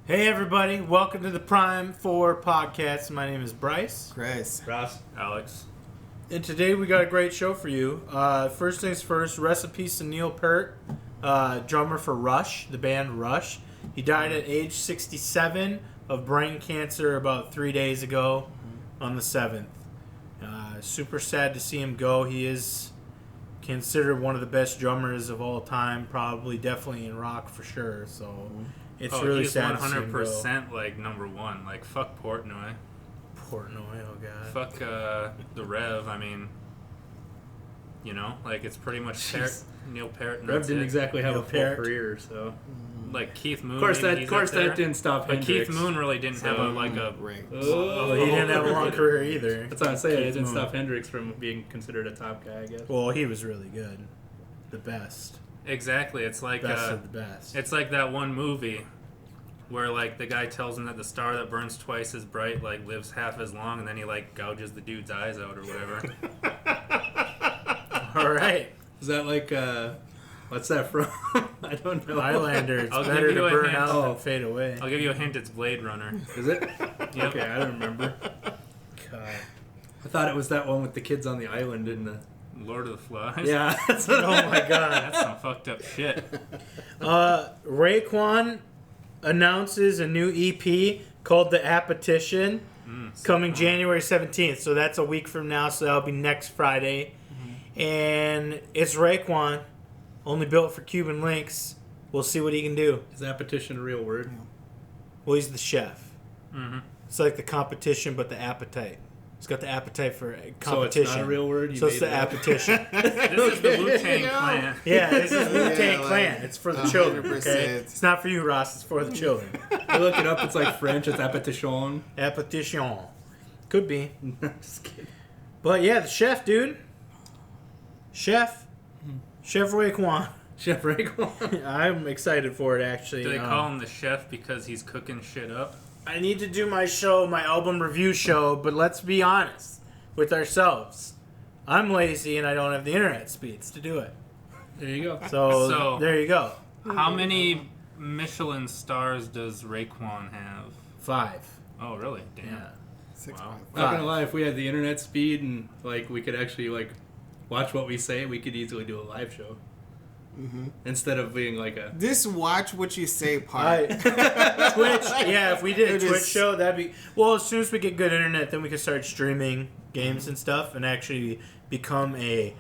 Hey everybody, welcome to the Prime 4 podcast. My name is Bryce. Chris. Ross. Alex. And today we got a great show for you. First things first, rest in peace to Neil Peart, drummer for Rush, the band Rush. He died at age 67 of brain cancer about 3 days ago on the 7th. Super sad to see him go. He is considered one of the best drummers of all time, probably definitely in rock for sure. So it's really sad to see him go. 100% like number one. Like fuck Portnoy. Portnoy, oh god. Fuck the Rev. I mean, you know, like it's pretty much Neil Peart. And Rev that's didn't it. exactly have Neil a full Peart. career, so. Like Keith Moon. Of course, maybe he's up there. that didn't stop But Hendrix. Keith Moon really didn't have a Ring. Well, he didn't have a long career either. That's what I'm saying. It Keith didn't Moon. stop Hendrix from being considered a top guy, I guess. Well, he was really good. The best. Exactly. It's like Best of the best. it's like that one movie where like the guy tells him that the star that burns twice as bright like lives half as long, and then he like gouges the dude's eyes out or whatever. All right. Is that like, what's that from? I don't know. Highlander, it's I'll give better to you a burn hint. out Oh. than fade away. I'll give you a hint. It's Blade Runner. Is it? Yep. Okay, I don't remember. God. I thought it was that one with the kids on the island, didn't it? Lord of the Flies. Yeah. That's what Oh my god. That's some fucked up shit. Raekwon announces a new EP called The Petition coming January 17th. So that's a week from now, so that'll be next Friday. And it's Raekwon, only built for Cuban links. We'll see what he can do. Is that petition a real word? Well, he's the chef. Mm-hmm. It's like the competition, but the appetite. He's got the appetite for competition. So it's not a real word? You So it's made the it up. appetition. This is the Wu-Tang Clan. Yeah, this is Wu-Tang like, Clan. It's for the children, 100%. okay? It's not for you, Ross. It's for the children. You look it up, it's like French, it's appetition. Appetition. Could be. Just kidding. But yeah, the chef, dude. Chef. Chef Raekwon. Chef Raekwon. I'm excited for it, actually. Do they call him the chef because he's cooking shit up? I need to do my show, my album review show, but let's be honest with ourselves. I'm lazy and I don't have the internet speeds to do it. There you go. So there you go. How many Michelin stars does Raekwon have? 5. Oh, really? Damn. Yeah. 6 Wow. Not gonna lie, if we had the internet speed and like we could actually like watch what we say, we could easily do a live show instead of being like a. This watch what you say part. Twitch, yeah, if we did a It Twitch is- show, that'd be... Well, as soon as we get good internet, then we can start streaming games and stuff and actually become a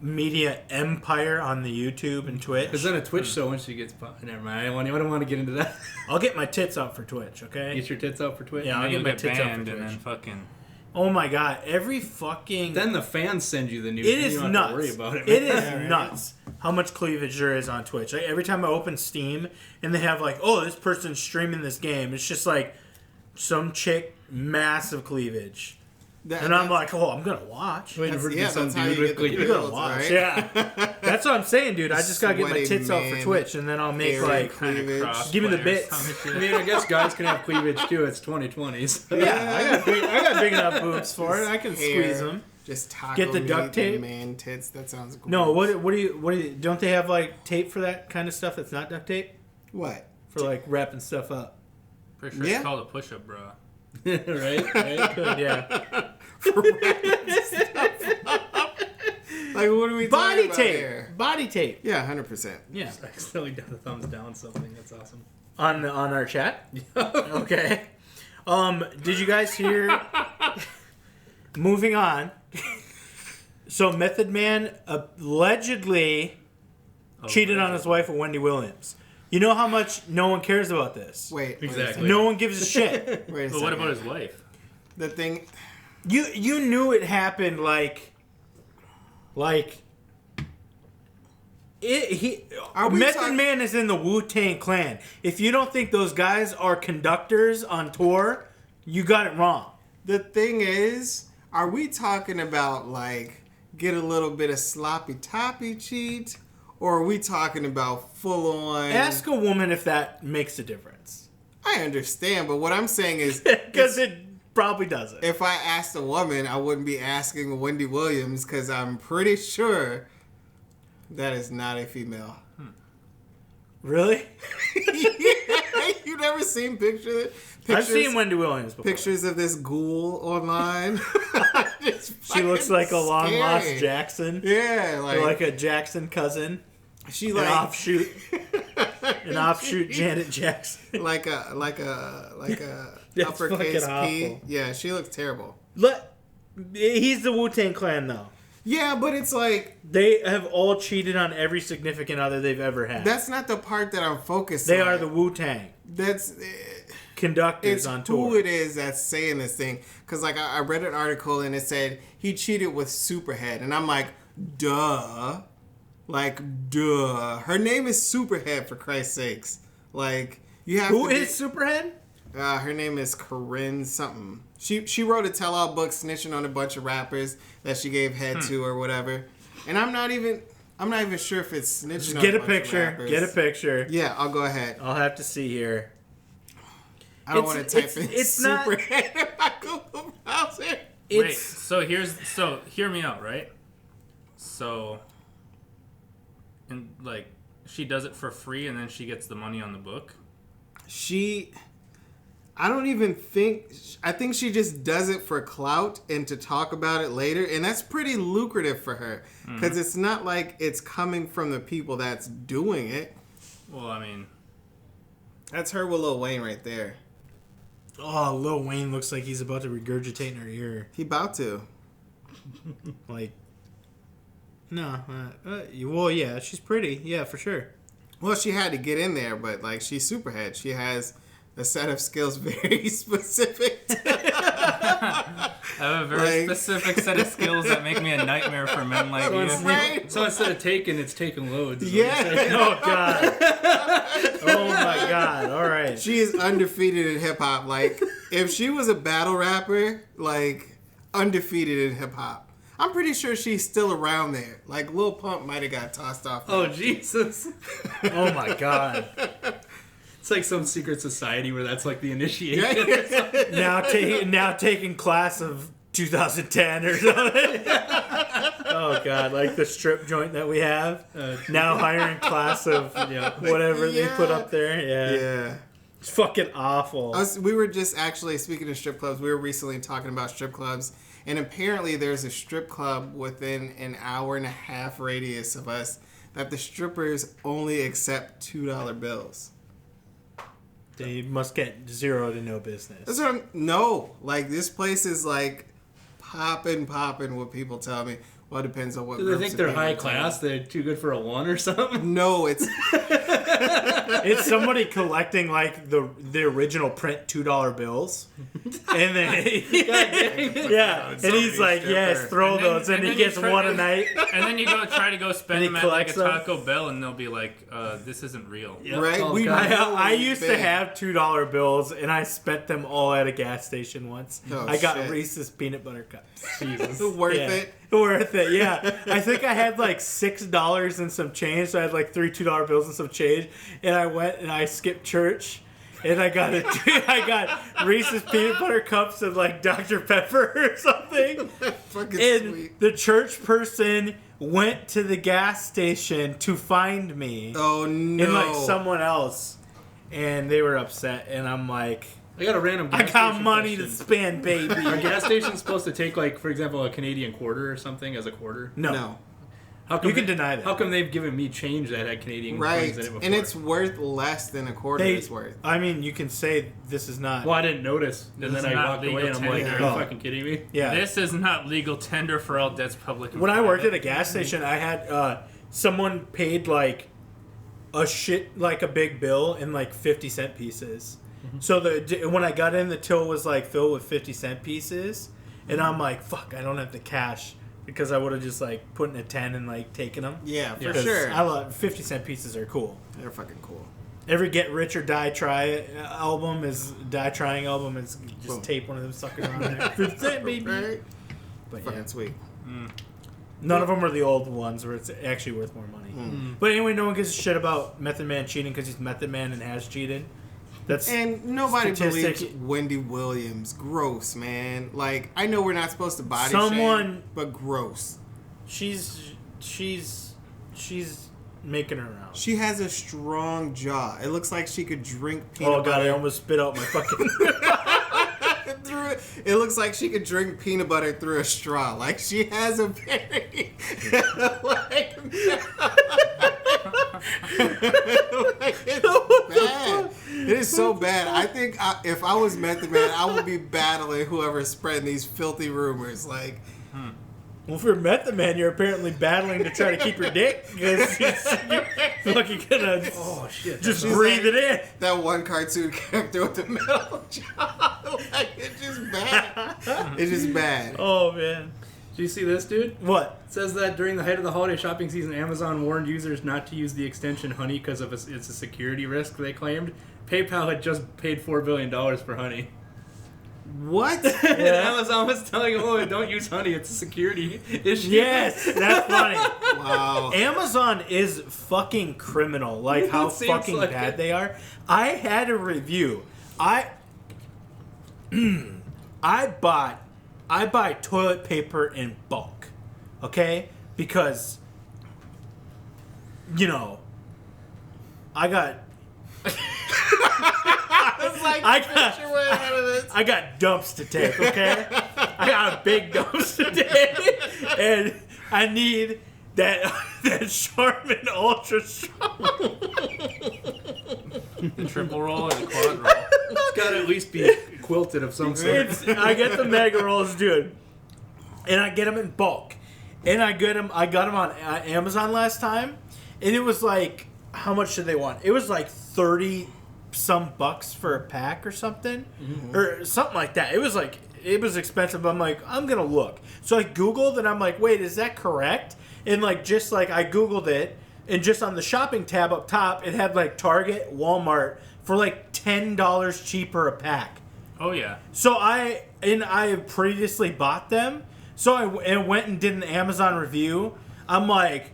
media empire on the YouTube and Twitch. Because then a Twitch show once you get. Never mind. I don't want to get into that. I'll get my tits out for Twitch, okay? Get your tits out for Twitch. Yeah, And I'll then get my you'll get tits out for banned and Twitch. then fucking... Oh my god, every fucking... Then the fans send you the news. It and is you don't nuts. have to worry about it. It is man. nuts how much cleavage there is on Twitch. Like, every time I open Steam and they have like, oh, this person's streaming this game, it's just like some chick, massive cleavage. And I'm like, oh, I'm gonna watch. Waiting for it to be That's some how you dude with get the You're cleavage. gonna builds, watch, right? yeah. That's what I'm saying, dude. I just gotta get my Sweaty tits out for man, Twitch, and then I'll make hairy like, cleavage. Give me the crossplay or bits. some I shit. mean, I guess guys can have cleavage too. It's 2020. So. yeah, I got big enough boobs for it. I can Hair, squeeze them. Just taco Get the meat duct and tape? man tits. That sounds cool. No, what do you? Don't they have like tape for that kind of stuff? That's not duct tape What? for like wrapping stuff up. Pretty sure Yeah. it's called a push-up bra. right? Good, yeah. Like, what are we Body talking about tape. here? Body tape. Yeah, 100%. Yeah. Just accidentally done the thumbs down something. That's awesome. On our chat. Okay. Did you guys hear? Moving on. So Method Man allegedly cheated on his wife with Wendy Williams. You know how much no one cares about this. Wait. Exactly. No one gives a shit. Wait a But second. what about his wife? The thing... You knew it happened Are we Method talk- Man is in the Wu-Tang Clan. If you don't think those guys are conductors on tour, you got it wrong. The thing is, are we talking about, like, get a little bit of sloppy toppy cheat? Or are we talking about full-on... Ask a woman if that makes a difference. I understand, but what I'm saying is... Because it probably doesn't. If I asked a woman, I wouldn't be asking Wendy Williams, because I'm pretty sure that is not a female. Really? You never seen pictures? I've seen Wendy Williams before. Pictures of this ghoul online. She looks like a long lost scary. Jackson. Yeah, Or like a Jackson cousin. she An like offshoot Janet Jackson. like a That's uppercase fucking P. awful. Yeah, she looks terrible. He's the Wu-Tang Clan, though. Yeah, but it's like They have all cheated on every significant other they've ever had. that's not the part that I'm focused They on. are the Wu-Tang That's conductors it's on tour. who it is that's saying this thing. Because like I read an article and it said he cheated with Superhead, and I'm like, duh. Like, duh. Her name is Superhead, for Christ's sakes. Like, you have Who to is Superhead? her name is Corinne something. She wrote a tell-all book snitching on a bunch of rappers that she gave head to or whatever. And I'm not even sure if it's snitching Just on get a a bunch of picture. rappers. Get a picture. Yeah, I'll go ahead. I'll have to see here. I don't want to type in it's not- Superhead in my Google browser. Wait, so hear me out, right? So, and like, she does it for free, and then she gets the money on the book. I don't even think, I think she just does it for clout and to talk about it later. And that's pretty lucrative for her. Because it's not like it's coming from the people that's doing it. Well, I mean, That's her with Lil Wayne right there. Oh, Lil Wayne looks like he's about to regurgitate in her ear. He about to. Like, no. Well, yeah, she's pretty. Yeah, for sure. Well, she had to get in there, but like she's Superhead. She has a set of skills very specific. I have a very specific set of skills that make me a nightmare for men like you. Right? So instead of taking, it's taking loads. is what Yeah. you're saying. Oh, God. Oh, my God. All right. She is undefeated in hip hop. Like, if she was a battle rapper, like, undefeated in hip hop. I'm pretty sure she's still around there. Like, Lil Pump might have got tossed off. Oh, Jesus. Oh, my God. It's like some secret society where that's like the initiation. Now taking class of 2010 or something. Oh, God. Like the strip joint that we have. Now hiring class of whatever they put up there. Yeah. Yeah. It's fucking awful. We were just actually, speaking of strip clubs, we were recently talking about strip clubs. And apparently there's a strip club within an hour and a half radius of us that the strippers only accept $2 bills. They must get zero to no business. That's what no, like this place is like popping what people tell me. Well, it depends on what. Do they groups think of they're people high tell me. class? They're too good for a one or something? No, it's It's somebody collecting like the original print $2 bills, and then yeah, and he's like, yes, throw those, and he gets one a night. And then you go try to go spend And he them at like a collects them. Taco Bell, and they'll be like, "This isn't real." Yep. right. Oh, We God. know I it's used to big. have $2 bills, and I spent them all at a gas station once. Oh, I got shit. Reese's peanut butter cups. worth Yeah. it. Worth it, yeah. I think I had like $6 and some change, so I had like 3 $2 bills and some change, and I went and I skipped church, and I got I got Reese's peanut butter cups and like Dr. Pepper or something. Fucking And sweet. the church person went to the gas station to find me Oh no! and like someone else, and they were upset, and I'm like, I got a random gas I got station money to question. spend, baby. Are gas stations supposed to take, like, for example, a Canadian quarter or something as a quarter? No. How come You can deny that. How come they've given me change that had Canadian Right, coins in it before? and it's worth less than a quarter They, is worth. I mean, you can say this is not. Well, I didn't notice. And This then is I not walked away legal and I'm like, tender. are you Oh. fucking kidding me? Yeah. This is not legal tender for all debts public. and When I worked at private. a gas station, I had someone paid like a big bill in like 50-cent pieces. So when I got in, the till was like filled with 50-cent pieces, and I'm like, fuck, I don't have the cash, because I would have just like put in a 10 and like taken them. Yeah, for 'Cause sure. I love 50-cent pieces are cool. They're fucking cool. Every Get Rich or Die Trying album is just Boom. tape one of them suckers on there. 50-cent, baby. Right? But Fucking yeah. sweet. None of them are the old ones where it's actually worth more money. But anyway, no one gives a shit about Method Man cheating because he's Method Man and has cheated. That's And nobody Statistic- believes Wendy Williams. Gross, man. Like, I know we're not supposed to body Someone- shame, but gross. she's making her rounds. She has a strong jaw. It looks like she could drink peanut Oh god, butter. I almost spit out my fucking. It looks like she could drink peanut butter through a straw. Like she has a very like it's bad. It is so bad. I think if I was Method Man, I would be battling whoever's spreading these filthy rumors. Like, Well, if you're Method Man, you're apparently battling to try to keep your dick because you're fucking gonna just breathe it in. that one cartoon character with the metal jaw. Like, it's just bad. It's just bad. Oh man, Did you see this, dude? what? It says that during the height of the holiday shopping season, Amazon warned users not to use the extension Honey because of it's a security risk, they claimed. PayPal had just paid $4 billion for Honey. What? And Amazon was telling them, oh, don't use Honey, it's a security issue. Yes, that's funny. Wow. Amazon is fucking criminal. Like how It seems fucking like bad it. they are. I had a review. I buy toilet paper in bulk. Okay? Because I got I got dumps to take, okay? I got big dumps to take. And I need that Charmin Ultra Strong. The triple roll or the quad roll? It's got to at least be quilted of some sort. I get the mega rolls, dude. And I get them in bulk. And I got them on Amazon last time. And it was like, how much did they want? It was like 30 some bucks for a pack or something. Or something like that. It was expensive. I'm like, I'm going to look. So I Googled and I'm like, wait, is that correct? And I Googled it. And just on the shopping tab up top, it had like Target, Walmart for like $10 cheaper a pack. Oh yeah. So I previously bought them. So I went and did an Amazon review. I'm like,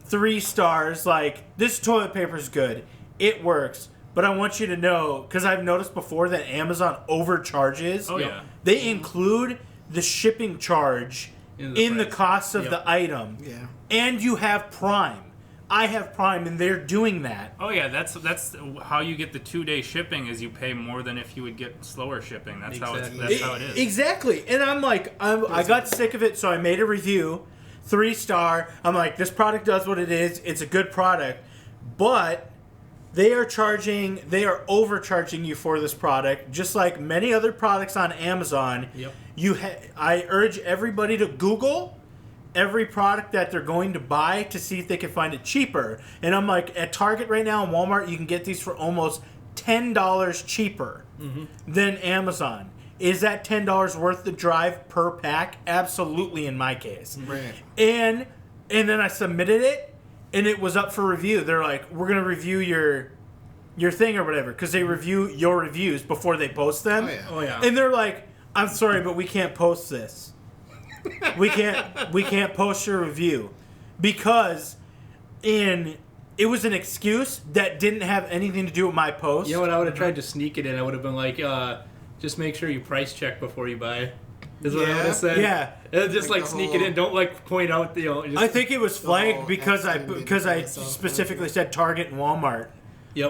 3 stars. Like, this toilet paper's good. It works. But I want you to know, because I've noticed before that Amazon overcharges. Oh yeah. They include the shipping charge in the cost of the item. Yeah. And you have Prime. I have Prime, and they're doing that. Oh yeah, that's how you get the 2-day shipping. Is you pay more than if you would get slower shipping. That's how it is. Exactly. And I'm like, I got sick of it, so I made a review. 3-star. I'm like, this product does what it is. It's a good product, but they are overcharging you for this product, just like many other products on Amazon. Yep. I urge everybody to Google every product that they're going to buy to see if they can find it cheaper. And I'm like, at Target right now and Walmart, you can get these for almost $10 cheaper than Amazon. Is that $10 worth the drive per pack? Absolutely, in my case. Right. And then I submitted it, and it was up for review. They're like, we're going to review your thing or whatever, because they review your reviews before they post them. Oh yeah. And they're like, I'm sorry, but we can't post this. We can't post your review because it was an excuse that didn't have anything to do with my post. You know what? I would have tried to sneak it in. I would have been like, just make sure you price check before you buy. Is what I would have said. Yeah. Just like sneak it in. Don't point out the. Just, I think it was flagged Oh, because I accident specifically said Target and Walmart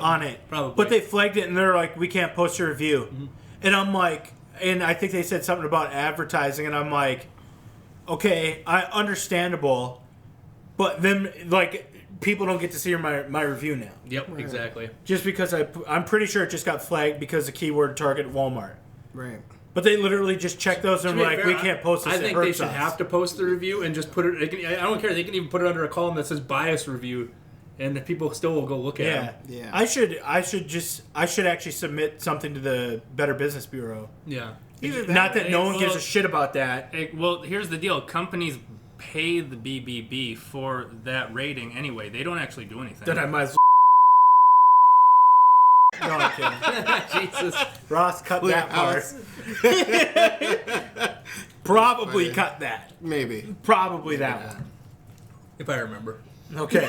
on it. Probably. But they flagged it and they're like, we can't post your review. And I'm like, and I think they said something about advertising, and I'm like, okay, understandable, but then like people don't get to see my review now. Yep, exactly. Just because I'm pretty sure it just got flagged because the keyword Target Walmart. Right. But they literally just check those and To be like, fair, we can't post this. I think they should have to post the review and just put it. I don't care. They can even put it under a column that says bias review, and the people still will go look at it. Yeah. I should actually submit something to the Better Business Bureau. Yeah. Not that no one gives a shit about that. Well, here's the deal. Companies pay the BBB for that rating anyway. They don't actually do anything. Then I might as well. No, I'm kidding. Jesus. Ross, cut that part. Probably cut that. Maybe. Probably that one. If I remember. Okay.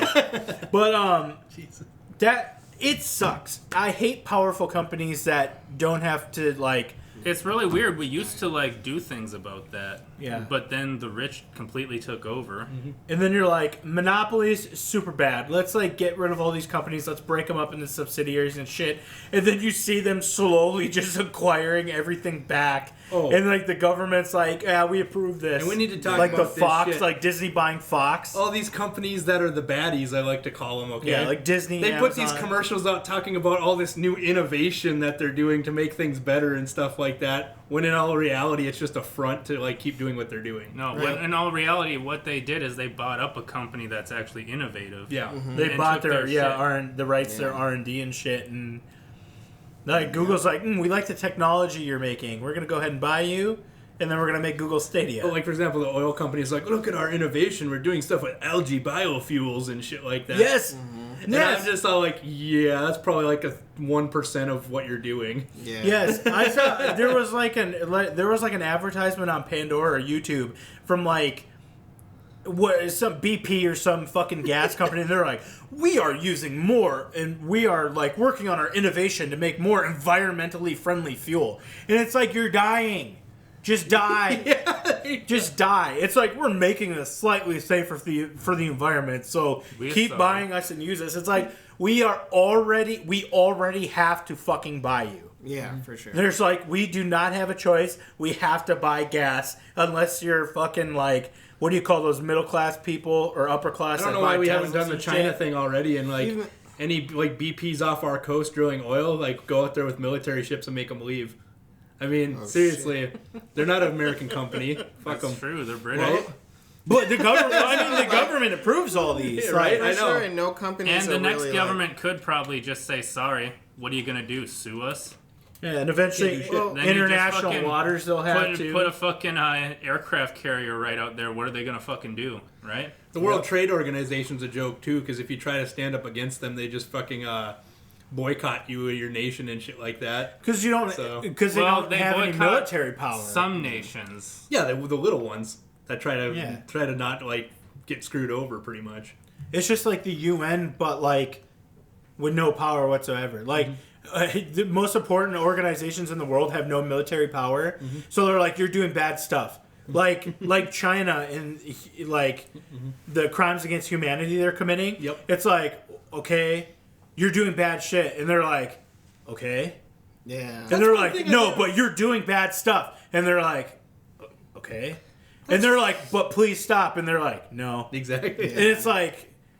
But Jesus. that it sucks. I hate powerful companies that don't have to like It's really weird. We used to like do things about that. Yeah. But then the rich completely took over. And then you're like, monopolies, super bad. Let's like get rid of all these companies. Let's break them up into subsidiaries and shit. And then you see them slowly just acquiring everything back. Oh. And like the government's like, yeah, we approve this. And we need to talk like about the Fox, this shit. like Disney buying Fox. All these companies that are the baddies, I like to call them, okay? Yeah, like Disney, They put these Amazon. commercials out talking about all this new innovation that they're doing to make things better and stuff like that, when in all reality, it's just a front to like keep doing what they're doing. No, Right. in all reality, what they did is they bought up a company that's actually innovative. Yeah. They And bought took their shit. the rights to their R&D and shit, and like Google's like, we like the technology you're making. We're gonna go ahead and buy you, and then we're gonna make Google Stadia. But like, for example, the oil company's like, look at our innovation. We're doing stuff with algae biofuels and shit like that. yes, And yes, I'm just all like, yeah, that's probably like a 1% of what you're doing. Yeah. yes. I saw there was like an advertisement on Pandora or YouTube from like what some BP or some fucking gas company, and they're like, we are using more, and we are like working on our innovation to make more environmentally friendly fuel, and it's like you're dying. Just die. Just die. It's like we're making this slightly safer for the environment. So keep buying us and use us. It's like we already have to fucking buy you. Yeah, for sure. There's like we do not have a choice. We have to buy gas unless you're fucking like what do you call those middle class people or upper class? I don't that know why buy we haven't Teslas done the and China shit? thing already, and like Even- any like BPs off our coast drilling oil, like go out there with military ships and make them leave. I mean, seriously, they're not an American company. Fuck That's them. true. They're British. Right? But the government. I mean, the government approves all these. Yeah, like, right? For I know. sure, and no companies And the are next really government could probably just say, sorry, what are you going to do? Sue us? Yeah, and eventually Can't do shit. Well, Then you just international fucking waters they'll have to. Put a fucking aircraft carrier right out there. What are they going to fucking do? Right? The World Trade Organization's a joke too, because if you try to stand up against them, they just fucking boycott you or your nation and shit like that. Because you don't, So- because they Well, don't they have any boycott military power. Some nations. Yeah, the little ones that try Yeah. to not like get screwed over, pretty much. It's just like the UN, but like with no power whatsoever. Like the most important organizations in the world have no military power, so they're like, you're doing bad stuff. Like China and like the crimes against humanity they're committing. Yep. It's like, okay, you're doing bad shit, and they're like, okay. Yeah. And they're one like, thing I no, never- but you're doing bad stuff. And they're like, okay. And they're like, but please stop. And they're like, no. Exactly. And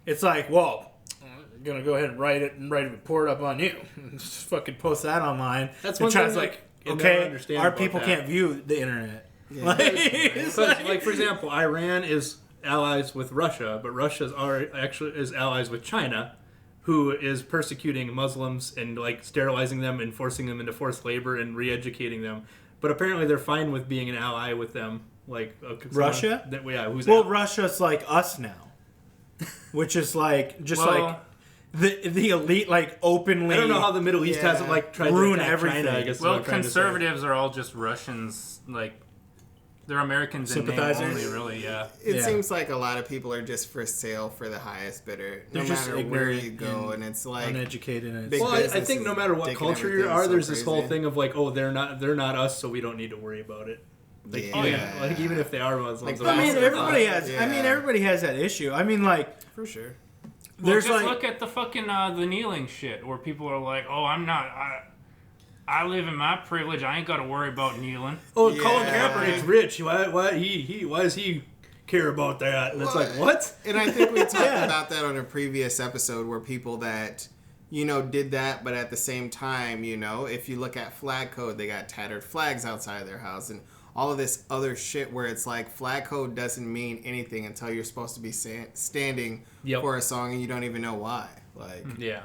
it's like, well, I'm gonna go ahead and write a report up on you. Just fucking post that online. That's And one China's thing, like, like, you'll never okay, understand our about people that. can't view the internet. Like, it's So, like- like for example, Iran is allies with Russia, but Russia actually is allies with China, who is persecuting Muslims and like sterilizing them and forcing them into forced labor and re-educating them. But apparently, they're fine with being an ally with them, like someone Russia? That, yeah, who's well, Russia's like us now, which is like just Well, like the elite, like openly. I don't know how the Middle East Yeah. hasn't like tried Ruin to attack everything. China, I guess. is Well, what I'm trying to say. conservatives are all just Russians. Like, they're Americans in name Sympathizers? only, really, yeah. It Yeah. seems like a lot of people are just for sale for the highest bidder, no They're just matter where ignorant you go, and it's like uneducated. And big Well, I business think is no matter what taking culture you everything are, so there's this whole crazy. thing of like, oh, they're not us, so we don't need to worry about it. Like, Yeah. Oh, yeah. Like even if they are Muslims, Like, they're I mean, also everybody not. has. I mean, Yeah. everybody has that issue. I mean, like, for sure. Well, there's just like, look at the fucking the kneeling shit, where people are like, "Oh, I'm not. I live in my privilege. I ain't got to worry about kneeling." Oh, Yeah. Colin Kaepernick's rich. Why does he care about that? And it's like, what? And I think we talked about that on a previous episode where people that, did that, but at the same time, if you look at flag code, they got tattered flags outside their house and all of this other shit where it's like flag code doesn't mean anything until you're supposed to be standing Yep. for a song and you don't even know why. Like, Yeah.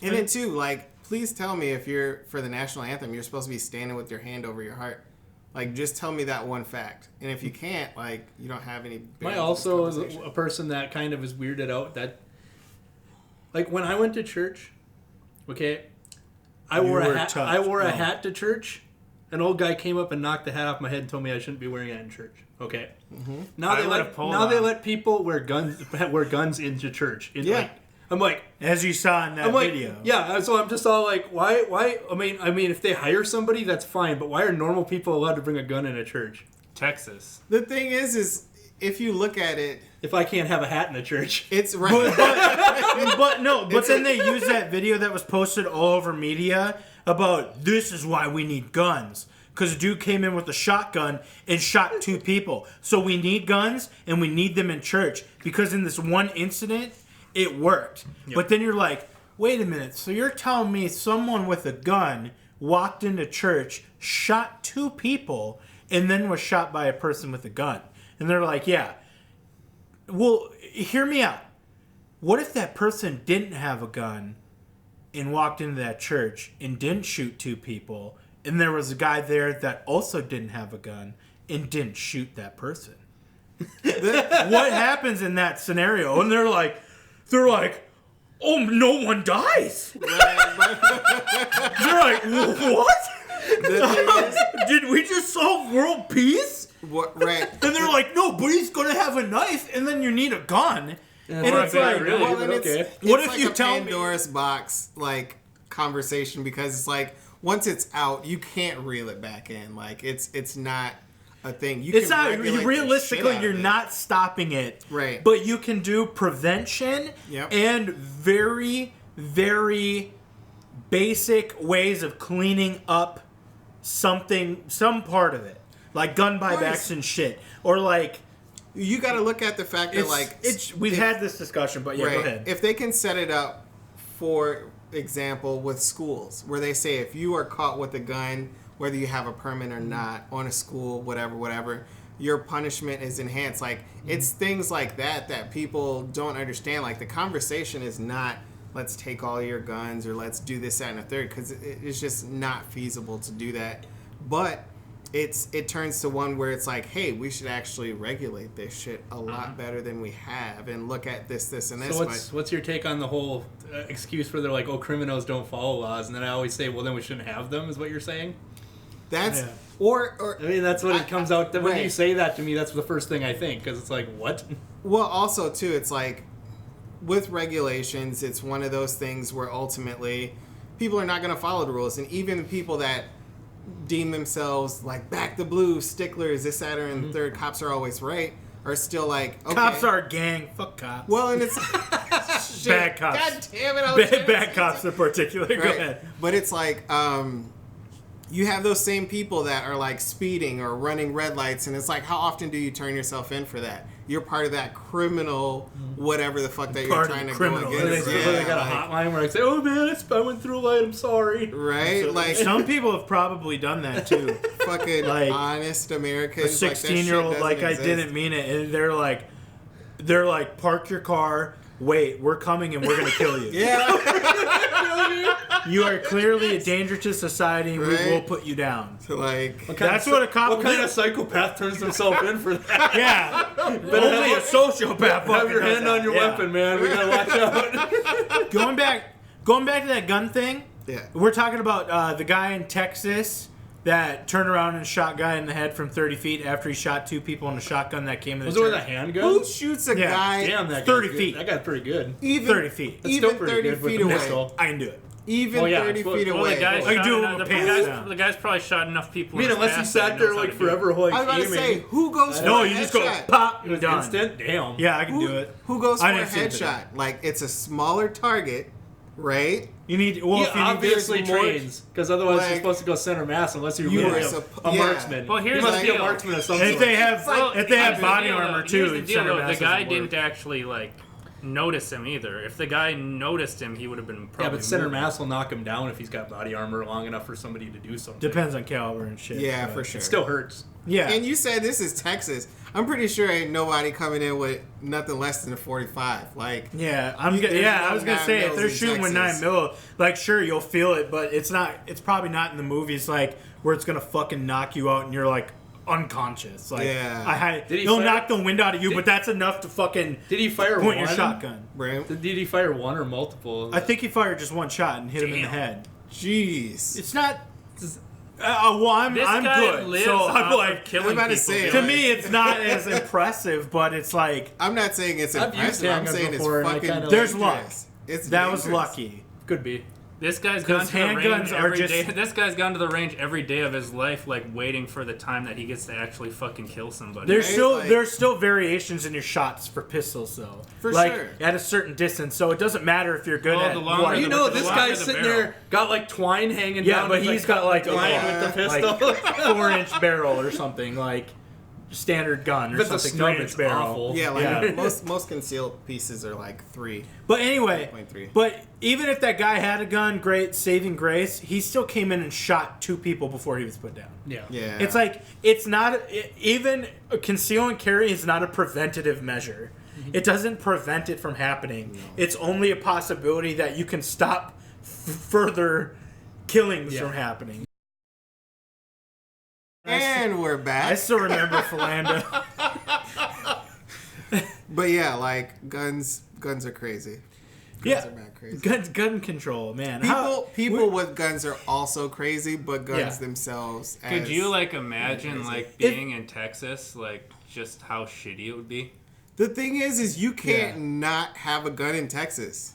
and then too, like, please tell me if you're for the national anthem, you're supposed to be standing with your hand over your heart. Like, just tell me that one fact. And if you can't, like, you don't have any. Am I bearing on this also conversation. a person that kind of is weirded out that, like, when I went to church, okay, I You wore were a hat. tough. I wore a Oh. hat to church. An old guy came up and knocked the hat off my head and told me I shouldn't be wearing it in church. Okay. Now I they would've pulled now they on. let people wear guns into church. Yeah. Like, I'm like, As you saw in that I'm like, video. yeah. So I'm just all like, why? I mean, if they hire somebody, that's fine. But why are normal people allowed to bring a gun in a church? Texas. The thing is if you look at it, If I can't have a hat in a church, it's right. But then they use that video that was posted all over media about this is why we need guns. Because a dude came in with a shotgun and shot 2 people. So we need guns and we need them in church. Because in this one incident, it worked. Yep. But then you're like, wait a minute. So you're telling me someone with a gun walked into church, shot 2 people, and then was shot by a person with a gun. And they're like, yeah. Well, hear me out. What if that person didn't have a gun and walked into that church and didn't shoot 2 people, and there was a guy there that also didn't have a gun and didn't shoot that person? What happens in that scenario? And they're like, oh, no one dies. They're like, what? Did we just solve world peace? What, right. And they're like, no, but he's gonna have a knife, and then you need a gun. Yeah, and it's like, really, well, and okay. What it's if like you a tell me- Pandora's box like conversation, because it's like once it's out, you can't reel it back in. Like it's not a thing. It's can not regulate the realistically. shit out You're of it. not stopping it, Right. But you can do prevention Yep. and very, very basic ways of cleaning up some part of it, like gun buybacks and shit, or like. You got to look at the fact that We've had this discussion, but yeah, right, go ahead. if they can set it up, for example, with schools, where they say if you are caught with a gun, whether you have a permit or not, on a school, whatever, your punishment is enhanced. Like, it's things like that people don't understand. Like, the conversation is not, let's take all your guns or let's do this, that, and a third, because it's just not feasible to do that. But it turns to one where it's like, hey, we should actually regulate this shit a lot better than we have, and look at this, and this. So what's your take on the whole excuse where they're like, oh, criminals don't follow laws, and then I always say, well, then we shouldn't have them, is what you're saying? That's Yeah. or I mean, that's what it comes out. When right. you say that to me, that's the first thing I think, because it's like, what? Well, also too, it's like with regulations, it's one of those things where ultimately people are not going to follow the rules, and even people that deem themselves like back the blue sticklers, this, that, and the third, cops are always right, are still like, okay. Cops are a gang. Fuck cops. Well, and it's shit, Bad cops. God damn it! Bad cops in particular. Go Right. ahead. But it's like, you have those same people that are like speeding or running red lights, and it's like, how often do you turn yourself in for that? You're part of that criminal, whatever the fuck that you're Part of trying to criminal. go They against. got a hotline where I say, oh man, I went through a light, I'm sorry. Right? Like Some people have probably done that too. fucking like, honest A Americans. 16-year-old, like I didn't mean it, and they're like, park your car. Wait, we're coming and we're gonna kill you. Yeah. You are clearly a danger to society. Right. We will put you down. So like, That's what a cop. What kind of psychopath turns himself in for that? Yeah. Only a sociopath. Have fucking your does hand that. on your Yeah. weapon, man. We gotta watch out. Going back to that gun thing. yeah. We're talking about the guy in Texas that turned around and shot guy in the head from 30 feet after he shot 2 people in a shotgun that came in the Was it with a church. handgun? Who shoots a Yeah. guy Damn, that 30 guy's feet. Good. That guy's pretty good. even 30 feet. That's even still pretty 30 good with feet the away? pistol. I can do it. Even Oh, yeah, 30 it's- feet Well, away. the guy's I can do it shot, with the, my guy's, pants down. the guy's probably shot enough people. I mean, in his unless you past that sat he there knows how like to do it. forever, like I was about to aiming. say, who goes for No, a you just go headshot? pop. It You're was done. instant. Damn. Yeah, I can do it. Who goes for I a didn't see it today. headshot? Like, it's a smaller target, right? You need. Well, He if you need obviously more- trains, because otherwise like, you're supposed to go center mass unless you're you really were a suppo- yeah. marksman. Well, here's you must the be a deal. marksman of some if sort. they have Well, if they have here's the body deal, armor though. too, Here's the deal, center though. mass The guy doesn't work. didn't actually like notice him either. If the guy noticed him, he would have been probably. Yeah, but center moving. mass will knock him down if he's got body armor long enough for somebody to do something. Depends on caliber and shit. Yeah, but- for sure. It still hurts. Yeah. And you said this is Texas. I'm pretty sure ain't nobody coming in with nothing less than a 45. Like, Yeah, I was gonna 9 say if mils they're in shooting with Texas. 9 mil, like sure you'll feel it, but it's not. It's probably not in the movies like where it's gonna fucking knock you out and you're like unconscious. Like, Yeah. Did he it'll fire- knock the wind out of you, but that's enough to fucking Did he fire point one? your shotgun. Bram, Did he fire one or multiple? I think he fired just one shot and hit him in the Damn. head. jeez. It's not. Well, I'm This I'm guy good. lives So off I'm of like, killing I'm about to people. say, dude. to me, it's not as impressive, but it's like I'm not saying it's I've used impressive. I'm handguns saying it's before, and I fucking kinda There's dangerous. That was dangerous. lucky. Could be. This guy's gone to the handguns range are every just- day. This guy's gone to the range every day of his life, like waiting for the time that he gets to actually fucking kill somebody. There's still variations in your shots for pistols though. For like, sure. at a certain distance, so it doesn't matter if you're good Well, at the longer what- the- You know, the this longer guy's the sitting barrel. there, got like twine hanging Yeah, down. but He's he's got like a twine with the pistol. like 4-inch barrel or something, like standard gun or If it's a something. snub, 3-inch it's barrel. awful. Yeah, like Yeah. most concealed pieces are like 3. But anyway, 3.3. but even if that guy had a gun, great saving grace, he still came in and shot 2 people before he was put down. Yeah. Yeah. It's like it's not even conceal and carry is not a preventative measure. It doesn't prevent it from happening. It's only a possibility that you can stop further killings from happening. And we're I back. still remember Philando. But yeah, like guns are crazy. Guns are mad crazy. Gun control, man. People with guns are also crazy, but guns themselves. Could as you like imagine like being in Texas, like just how shitty it would be? The thing is you can't not have a gun in Texas.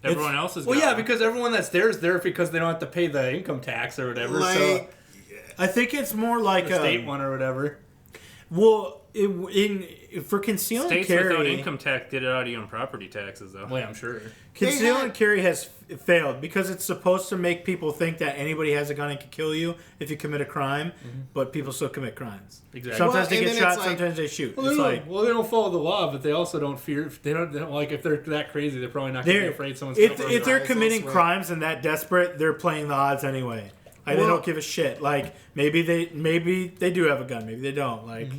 Everyone else is. Well, yeah, because everyone that's there is there because they don't have to pay the income tax or whatever. Like, so I think it's more like the state one or whatever. Well, for conceal and states carry, without income tax get it out of you on property taxes, though. Well, yeah, I'm sure. conceal and carry has failed because it's supposed to make people think that anybody has a gun and can kill you if you commit a crime, but people still commit crimes. Exactly. Sometimes Well, they and get then shot, it's like- sometimes they shoot. Well, It's like they don't follow the law, but they also don't fear. They don't like if they're that crazy. They're probably not going to be they're afraid someone's going if they're eyes committing elsewhere. crimes and that desperate, they're playing the odds anyway. Like, they Well- don't give a shit. Like maybe they do have a gun, maybe they don't. Like.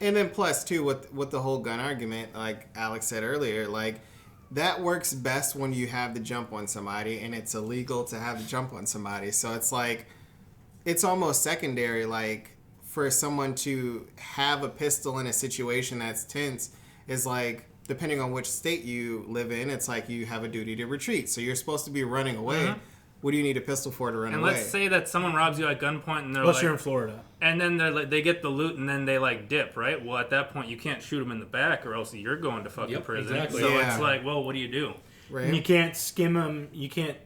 And then plus too with the whole gun argument, like Alex said earlier, like that works best when you have the jump on somebody and it's illegal to have the jump on somebody. So it's like it's almost secondary, like for someone to have a pistol in a situation that's tense is like depending on which state you live in, it's like you have a duty to retreat. So you're supposed to be running away. What do you need a pistol for to run And away? let's say that someone robs you at gunpoint, and they're Unless like, you're in Florida. and then they're like, they get the loot, and then they like dip, right? Well, at that point, you can't shoot them in the back, or else you're going to fucking Yep, prison. exactly. So Yeah. it's like, well, what do you do? right? And you can't skim them. You can't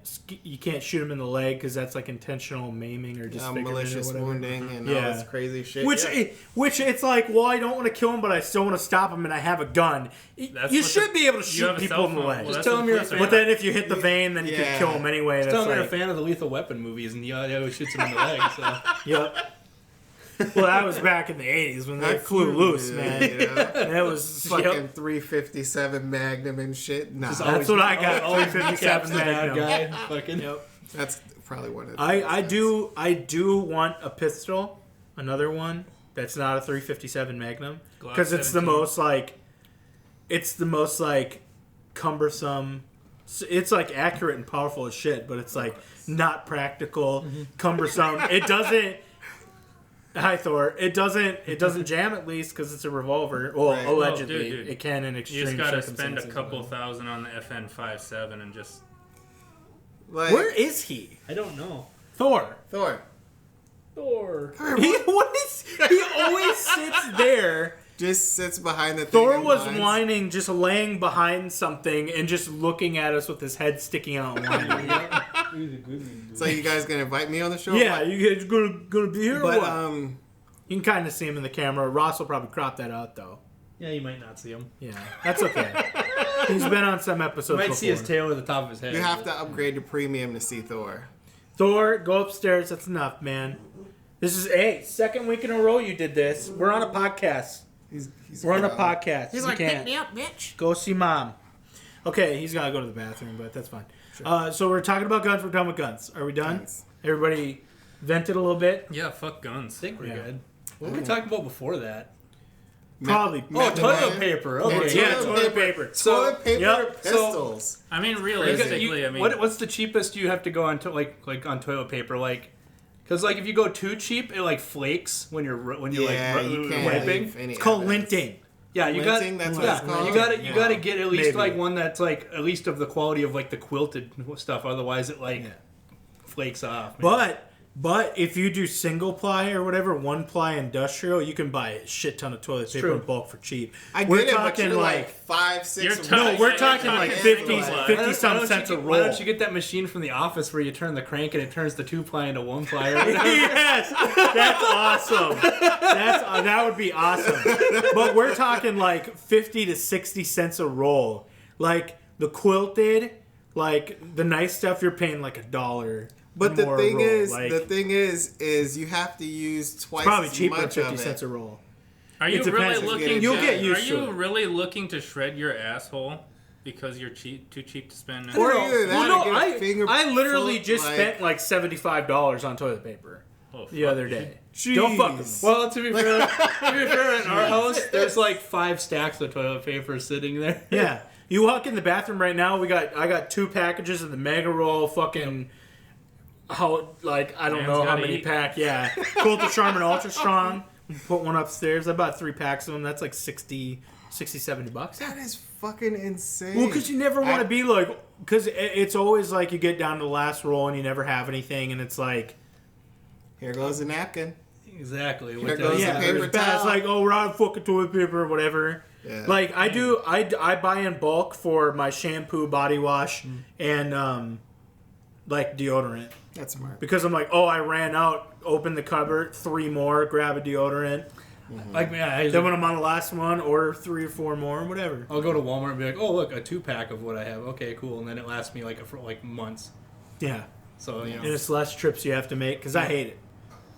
shoot them in the leg because that's like intentional maiming or disfigurement malicious or whatever. wounding and all Yeah. this crazy shit. Which, yeah. which it's like, well, I don't want to kill him, but I still want to stop him, and I have a gun. That's You what should be able to you shoot have a people cell in the phone. leg. Well, that's tell what them you're a police fan. are. But then if you hit the vein, then you Yeah. can kill him anyway. Tell That's them you're a like, fan of the Lethal Weapon movies, and he always shoots him in the leg. So yep. Well, that was back in the '80s when they flew loose, man. You know? And it was Fucking yep. 357 Magnum and shit. Nah, That's what I got. Always 357 recaps the bad Magnum. guy. Fucking. Yep. that's probably one of the I do want a pistol, another one that's not a 357 Magnum, Glock because it's the 17. most like cumbersome. It's like accurate and powerful as shit, but it's like not practical, cumbersome. It doesn't. Hi Thor. It doesn't jam at least because it's a revolver. Well, Right. allegedly Oh, dude. it can in You extreme just gotta circumstances. spend a couple thousand on the FN57 and just. Like, Where is he? I don't know. Thor. Thor. Thor. He always sits there. Just sits behind the thing. Thor and was whines. whining, just laying behind something and just looking at us with his head sticking out and whining. So you guys gonna invite me on the show? Yeah, you guys gonna be here? But or what? You can kind of see him in the camera. Ross will probably crop that out though. Yeah, you might not see him. Yeah, that's okay. He's been on some You episodes might before. see his tail at the top of his head. you have to upgrade to premium to see Thor. Thor, go upstairs. That's enough, man. This is second week in a row you did this. We're on a podcast. He's We're on a proud. podcast. He's You like, can't. pick me up, bitch. Go see mom. Okay, he's gotta go to the bathroom, but that's fine. So we're talking about guns. We're done with guns. Are we done? Guns. Everybody vented a little bit. Yeah, fuck guns. I think we're Yeah. good. What were we talking about before that? Probably. Oh, toilet paper. Okay. Yeah, toilet paper. Toilet paper Yep. or pistols. I mean, realistically, I mean, what's the cheapest you have to go on to like on toilet paper? Like, because like if you go too cheap, it like flakes when you're Yeah, you can't wiping. leave any It's called evidence. linting. Yeah, you got. Linting, that's what Yeah, it's called? you got to get at least Maybe. like one that's like at least of the quality of like the quilted stuff. Otherwise, it like flakes off. Man. But But if you do single ply or whatever, one ply industrial, you can buy a shit ton of toilet paper true. in bulk for cheap. I We're get it, but talking you're like like 5, 6. You're a week. talking- no, we're you're talking talking like single 50, ply. 50 some cents a roll. Why don't you get that machine from the office where you turn the crank and it turns the 2-ply into 1-ply? Yes, that's awesome. That would be awesome. But we're talking like 50 to 60 cents a roll. Like the quilted, like the nice stuff, you're paying like $1. But the more a thing roll. is, Like, you have to use twice probably as cheaper than much 50 of cents it. a roll. Are you It depends. really looking? You'll get used Are to you it. really looking to shred your asshole because you're too cheap to spend? Or either that Well, or no, get finger I literally full, just like- spent like $75 on toilet paper Oh, the fuck. other day. Don't fuck with me. Well, to be fair, in our house, there's like 5 stacks of toilet paper sitting there. Yeah. You walk in the bathroom right now, I got 2 packages of the Mega Roll fucking I don't Man's know how gotta many eat. pack, yeah. Quilted Charmin Ultra Strong. Put one upstairs. I bought 3 packs of them. That's like 60, $70. That is fucking insane. Well, because you never want to be like, because it's always like you get down to the last roll and you never have anything, and it's like, Here goes a napkin. Exactly. Here goes yeah, a paper it's bad. It's towel. like, oh, we're out of fucking toilet paper or whatever. Yeah. Like I buy in bulk for my shampoo, body wash, and like deodorant. That's smart. Because I'm like, oh, I ran out, open the cupboard, 3 more, grab a deodorant. Like, man, Then when I'm on the last one, order 3 or 4 more, whatever. I'll go to Walmart and be like, oh, look, a 2-pack of what I have. Okay, cool. And then it lasts me for months. Yeah. So, And it's less trips you have to make, because I hate it.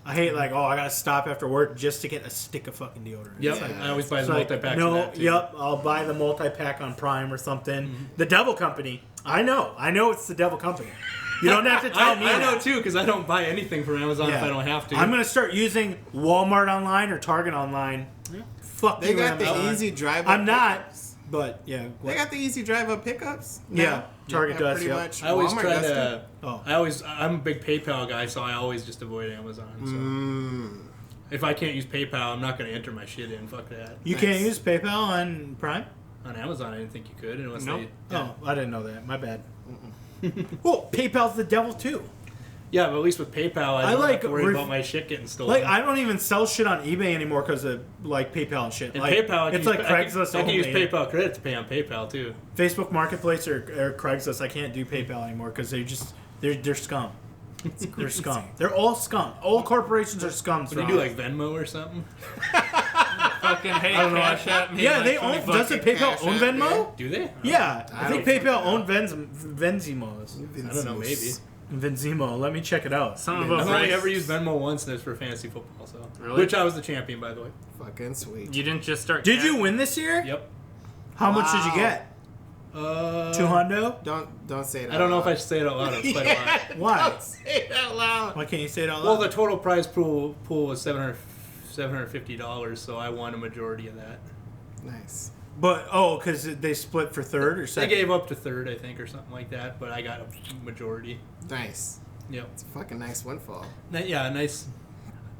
I hate like, oh, I gotta stop after work just to get a stick of fucking deodorant. Yep, It's like, I always buy it's the like, multi-packs no, of that, too. yep, I'll buy the multi-pack on Prime or something. The Devil Company. I know it's the Devil Company. You don't have to tell me I know, that. too, because I don't buy anything from Amazon if I don't have to. I'm gonna start using Walmart online or Target online. Fuck They you, got the Amazon. easy drive. I'm not, but yeah. They got the easy drive up pickups. Yeah, now. Target does, Pretty yep. much. I always Walmart try does to... Oh. I'm a big PayPal guy, so I always just avoid Amazon. So. If I can't use PayPal, I'm not going to enter my shit in. Fuck that. You can't use PayPal on Prime? On Amazon, I didn't think you could. Unless Nope. they... Oh, I didn't know that. My bad. Well, PayPal's the devil too. Yeah, but at least with PayPal, I don't like have to worry rev- about my shit getting stolen. Like, I don't even sell shit on eBay anymore because of like PayPal and shit. And like, PayPal, it's like Craigslist I can use only. PayPal credit to pay on PayPal too. Facebook Marketplace or Craigslist. I can't do PayPal anymore because they're scum. They're scum. They're all scum. All corporations are scum. Can you do like Venmo or something? Fucking hey, I don't know. cash at me. Yeah, like they 20 own. bucks. Doesn't PayPal Cash own App, Venmo? Do they? Yeah, I think don't PayPal know. owned Venzimos. I don't know. Maybe. Venzimo. Let me check it out. Some of I've us only right? ever used Venmo once, and it's for fantasy football. So, Really? which I was the champion, by the way. Fucking sweet. You didn't just start. Did you win this year? Yep. How much did you Wow. get? 200? Don't say that. I don't know if I should say it out loud. It's quite a lot. Why? Don't say it out loud. Why can't you say it out Well, loud? the total prize pool was $750, so I won a majority of that. Nice. But because they split for third or They second. gave up to third, I think, or something like that, but I got a majority. Nice. Yep. It's a fucking nice windfall. Yeah, nice.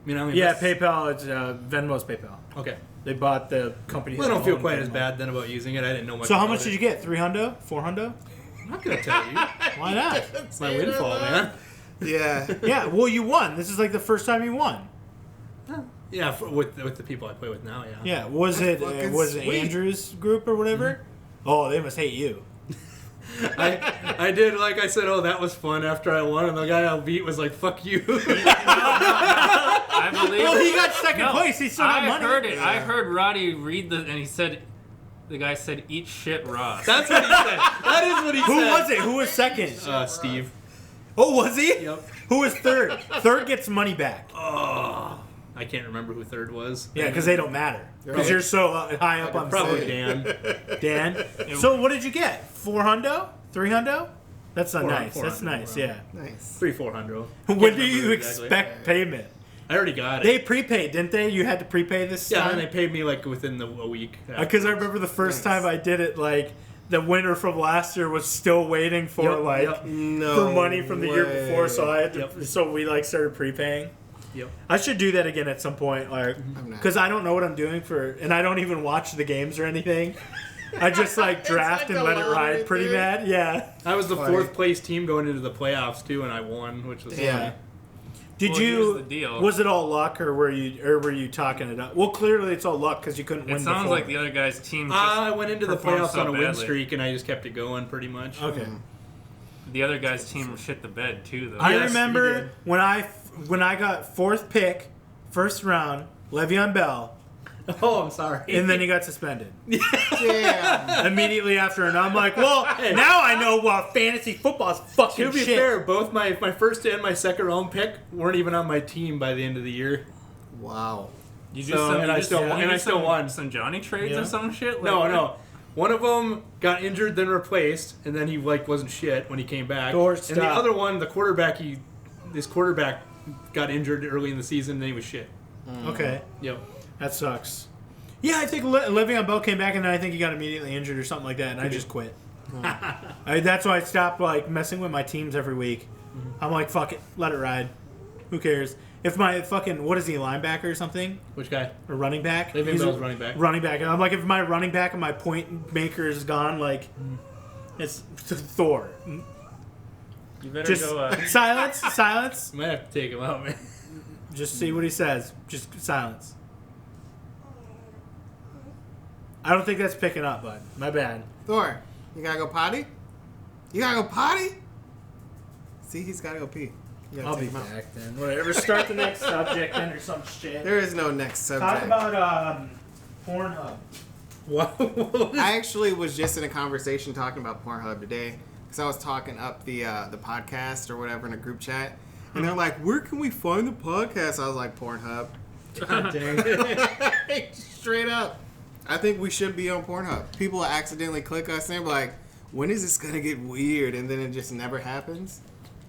I mean, Yeah, PayPal. It's Venmo's PayPal. Okay. They bought the company. Well, I don't that feel owned quite as Venmo. bad then about using it. I didn't know much. So how about much did you get? 300? 400? I'm not gonna tell you. Why not? It's my windfall, man. Yeah. Yeah, well, you won. This is like the first time you won. Yeah, with the people I play with now. Yeah. Yeah, was it fucking was it sweet. Andrew's group or whatever? Oh, they must hate you. I did, like I said, oh, that was fun after I won, and the guy I beat was like, fuck you. I believe. Well, he got second No, place. He still got I money. heard it. Yeah. I heard Roddy read and he said, the guy said, "Eat shit, Ross." That's what he said. That is what he Who said. was it? Who was second? Steve. Oh, was he? Yep. Who was third? Third gets money back. I can't remember who third was. Yeah, because they don't matter. Because Right. you're so high up on the Probably scale. Dan. Dan. So what did you get? 400? 300? That's not 400, nice. That's 400, nice. bro. Yeah. Nice. 300-400. When do you expect payment? I already got They it. prepaid, didn't they? You had to prepay this Yeah, time? and they paid me like within a week. Because I remember the first Nice. time I did it, like, the winner from last year was still waiting for, Yep, like, yep. No for money from the year way. before, so I had to, Yep. so we, like, started prepaying. Yep. I should do that again at some point, like, I'm not. because I don't know what I'm doing and I don't even watch the games or anything. I just, like, draft like and a let it lottery ride pretty thing. bad. Yeah. I was the Funny. 4th place team going into the playoffs too, and I won, which was Damn. funny. Did Well, you? here's the deal. Was it all luck, or were you talking it up? Well, clearly it's all luck because you couldn't win. It sounds before. like the other guy's team. Just I went into the performed playoffs so on a win badly. streak, and I just kept it going pretty much. Okay. The other guy's team shit the bed too, though. I Yes, he remember did. when I got 4th pick, first round, Le'Veon Bell, Oh, I'm sorry. and then he got suspended Yeah. immediately after, and I'm like, well, now I know what fantasy football is fucking To be shit. fair, both my first and my second round pick weren't even on my team by the end of the year. Wow. You So, and I still won. Some Johnny trades Yeah. or some shit. No. One of them got injured, then replaced, and then he wasn't shit when he came back. Thor, and the stop. other one, this quarterback got injured early in the season, and then he was shit. Okay, Yep. that sucks. Yeah, I think Le'Veon Bell came back, and then I think he got immediately injured or something like that, and I just quit. That's why I stopped messing with my teams every week. I'm like, fuck it, let it ride. Who cares? If my fucking, what is he, linebacker or something? Which guy? Or running back? Le'Veon He's Bell's a running back. Running back. And I'm like, if my running back and my point maker is gone, like, it's Thor. You better Just go. silence. I might have to take him out, man. Just see what he says. Just silence. I don't think that's picking up, bud. My bad. Thor, you gotta go potty? You gotta go potty? See, he's gotta go pee. You gotta I'll take be him out. back then. Whatever. Start the next subject then or some shit. There is no next subject. Talk about Pornhub. Wow. I actually was just in a conversation talking about Pornhub today because I was talking up the podcast or whatever in a group chat, and they're like, "Where can we find the podcast?" I was like, "Pornhub." God dang it. Straight up. I think we should be on Pornhub. People accidentally click us and they're like, "When is this gonna get weird?" And then it just never happens.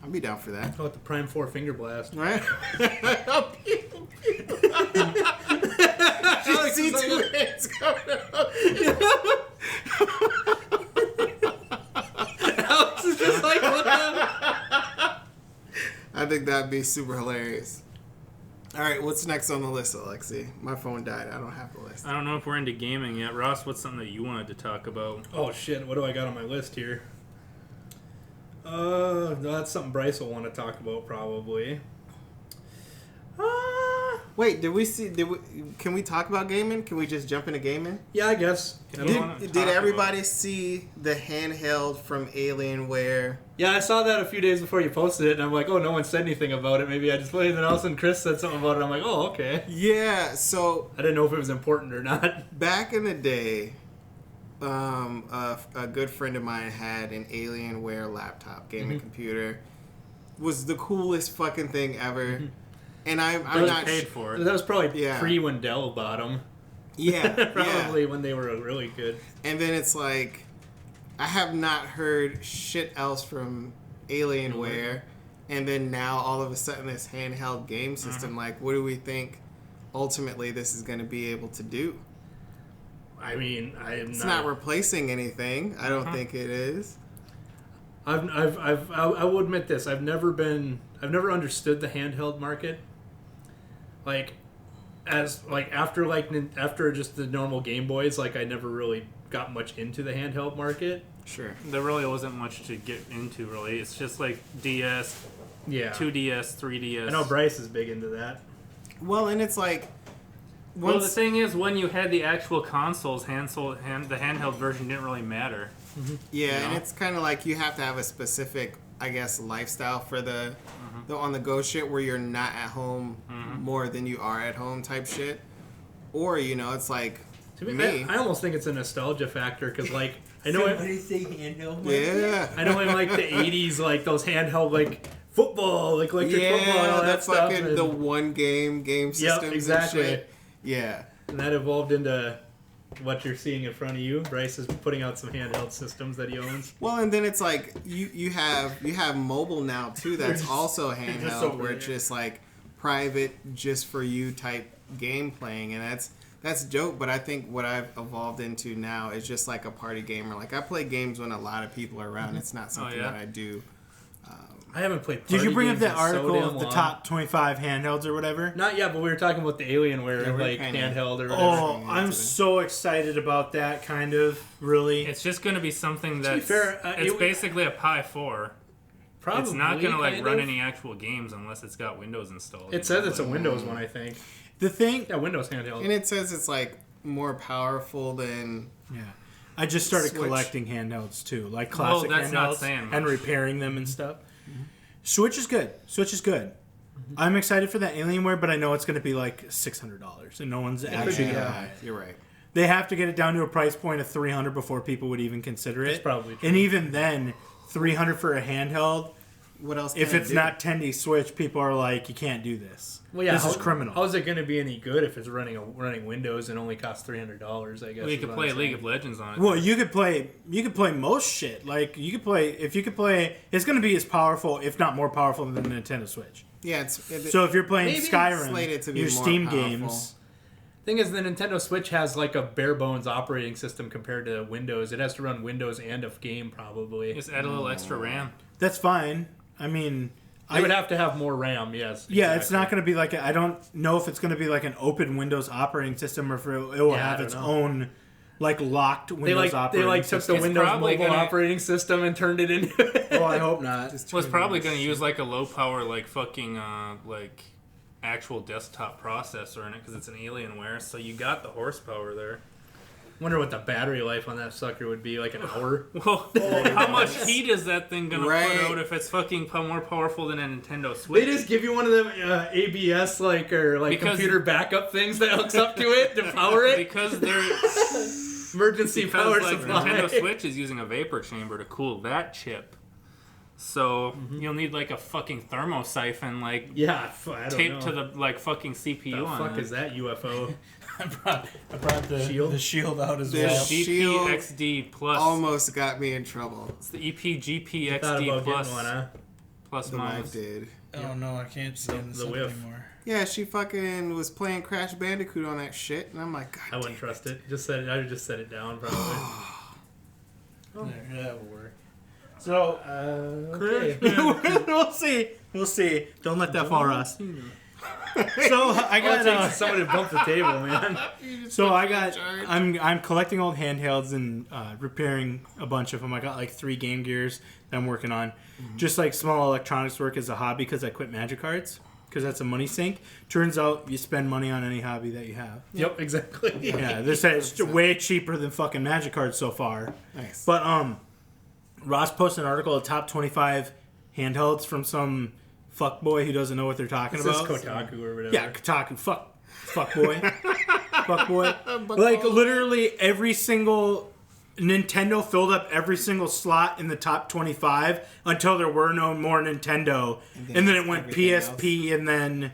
I'd be down for that. How about the Prime 4 finger blast? Right? Just see two hands coming up. Alex is just like, what the? I think that'd be super hilarious. All right, what's next on the list, Alexi? My phone died. I don't have the list. I don't know if we're into gaming yet. Ross, what's something that you wanted to talk about? Oh, shit. What do I got on my list here? No, that's something Bryce will want to talk about, probably. Wait, can we talk about gaming? Can we just jump into gaming? Yeah, I guess. Did everybody see the handheld from Alienware? Yeah, I saw that a few days before you posted it, and I'm like, oh, no one said anything about it. Maybe I just played, and then all of a sudden Chris said something about it. I'm like, oh, okay. Yeah, so I didn't know if it was important or not. back in the day, a good friend of mine had an Alienware laptop, gaming computer. Was the coolest fucking thing ever. And I'm I not paid for it. That was probably Yeah. pre when Dell bought them. Yeah, Probably yeah. when they were really good. And then it's like, I have not heard shit else from Alienware. And then now all of a sudden this handheld game system, like, what do we think ultimately this is going to be able to do? I mean, It's not replacing anything. I don't think it is. I will admit this. I've never understood the handheld market. After just the normal Game Boys, I never really got much into the handheld market. Sure. There really wasn't much to get into, really. It's just like DS, Yeah. 2DS, 3DS. I know Bryce is big into that. Well, and it's like, Well, the thing is, when you had the actual consoles, the handheld version didn't really matter. yeah, and know? it's kind of like you have to have a specific, I guess, lifestyle for the on-the-go shit where you're not at home more than you are at home type shit. Or, it's like, To me, me. I almost think it's a nostalgia factor because, I know say handheld? Yeah. I know in the 80s, those handheld football, electric football, and all that that's stuff. fucking and, the one game systems exactly. and shit. Yeah. and that evolved into what you're seeing in front of you. Bryce is putting out some handheld systems that he owns. Well, and then it's like you have mobile now too. That's also handheld, over where it's there. just like private, just for you type game playing, and that's dope. But I think what I've evolved into now is just like a party gamer. Like I play games when a lot of people are around. It's not something yeah. that I do. I haven't played. Did you party bring up games that in so article damn of the long. top 25 handhelds or whatever? Not yet, but we were talking about the Alienware, Yeah, we're kinda- handheld or whatever. Oh, into I'm it. so excited about that, kind of, really. It's just going to be something To be that's... fair, it's basically a Pi 4. Probably, it's not gonna like kind run of. any actual games unless it's got Windows installed. It says it's a Windows one, I think. The thing, Yeah, Windows handheld. And it says it's like more powerful than. yeah. I just started Switch. collecting handhelds too, like classic that's handhelds, not saying and much. repairing them and stuff. Switch is good. Switch is good. I'm excited for that Alienware, but I know it's going to be like $600, and no one's actually going to buy it. You're right. They have to get it down to a price point of $300 before people would even consider it. That's probably true. And even then, $300 for a handheld. What else? If can it's it do? not 10D Switch, people are like, you can't do this. Well, yeah, this is criminal. How is it going to be any good if it's running Windows and only costs $300? I guess. Well, you is could what play I'm League saying. of Legends on it. Well, you could play most shit. Like you could play it's going to be as powerful, if not more powerful than the Nintendo Switch. Yeah, So if you're playing maybe it's Skyrim, slated to be your more Steam powerful. games. Thing is, the Nintendo Switch has like a bare bones operating system compared to Windows. It has to run Windows and a game probably. Just add a little extra RAM. That's fine. I mean, I would have to have more RAM. Yes. yeah, it's exactly. not going to be like I don't know if it's going to be like an open Windows operating system or if it will Yeah, I have don't its know. own like locked Windows They operating took the system. It's Windows probably mobile gonna- operating system and turned it into it. Oh, I hope not. Well, it's probably going to use like a low power, like fucking, like actual desktop processor in it because it's an Alienware. So you got the horsepower there. Wonder what the battery life on that sucker would be, like an hour. Well, how much heat is that thing going to Right. put out if it's fucking more powerful than a Nintendo Switch? They just give you one of them ABS or Because- computer backup things that hooks up to it to power it. because they're Emergency power like supply. Nintendo Switch is using a vapor chamber to cool that chip. So you'll need like a fucking thermosiphon like Yeah, I don't taped know. to the like fucking CPU the on fuck it. is that UFO? I brought Shield? the shield out as The well. Shield GPXD plus. almost got me in trouble. It's the Thought EPGPXD about plus getting one, huh? plus The wife minus. did. Oh no, I can't stand The whiff. anymore. Yeah, she fucking was playing Crash Bandicoot on that shit, and I'm like, God I wouldn't damn trust it. I would just set it down probably. There, that will work. So Okay. we'll see. We'll see. Don't let that fall, Ross. So I got Somebody bump the table, man. I'm collecting old handhelds and repairing a bunch of them. I got like 3 Game Gears that I'm working on. Just like small electronics work as a hobby because I quit Magic Cards because that's a money sink. Turns out you spend money on any hobby that you have. Yep, exactly. Yeah, this is way cheaper than fucking Magic Cards so far. Nice. But Ross posted an article of top 25 handhelds from some fuckboy who doesn't know what they're talking This is about. Kotaku or whatever. Yeah, Kotaku. Fuckboy. Fuckboy. Like, literally every single... Nintendo filled up every single slot in the top 25 until there were no more Nintendo. And then it went everything PSP and then...